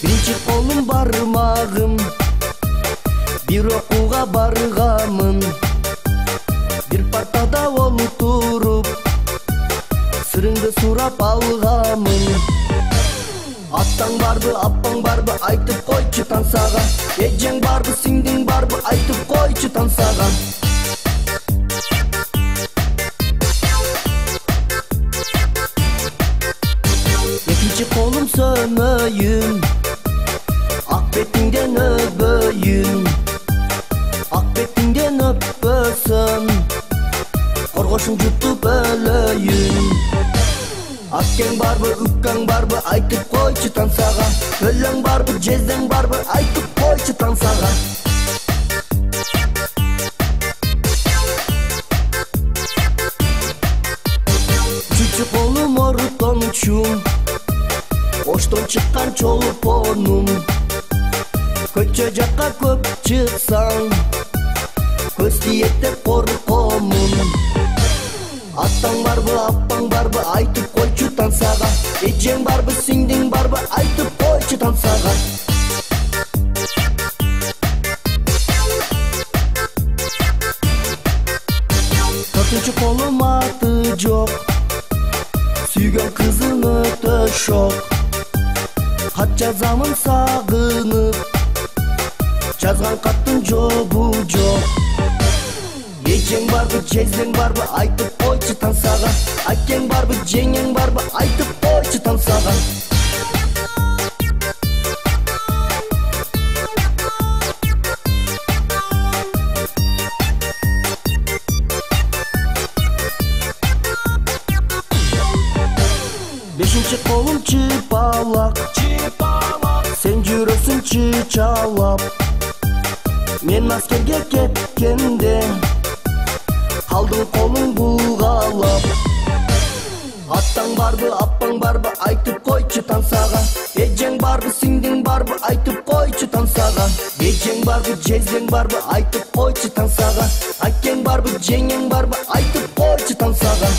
Birinci kolum barmağım, bir okuğa bargamın, bir partada oturup sırыңды сурап алғамын. Аттаң барбы, аппаң барбы, айтып койчу тансага. Эжең барбы, сиңдиң барбы, айтып койчу тансага. Экинчи колум сөнөйүн, ак бетиңден өбөйүн. Ак бетиңден өппөсөм, коргошуң жутуп өлөйүн. Аккең барбы, үккең барбы, айтып койчу тансага. Өлөң барбы, жездең барбы, айтып койчу тансага. Үчүнчү колум ортончум, оштон чыккан чолпонум. Көчө жакка көп чыксаң, көз тиет деп коркомун. Аттаң барбы, аппаң барбы, айтып койчу тансага. Эжең барбы, сиңдиң барбы, айтып койчу тансага. Төртүнчү колум аты жок, сүйгөн кызым өтө шок. Кат жазамын сагынып, жазган каттын жобу жок. Эжең барбы, жездең барбы, айтып койчу тансага. Акең барбы, жеңең барбы, айтып койчу тансага. Бешинчи колум чыпалак, сен жүрөсүң чычалап. Мен аскерге кеткенде калдың колуң булгалап. Аттаң барбы, аппаң барбы, айтып койчу тансага. Эжең барбы, сиңдиң барбы, айтып койчу тансага. Эжең барбы, жездең барбы, айтып койчу тансага. Акең барбы, жеңең барбы, айтып койчу тансага.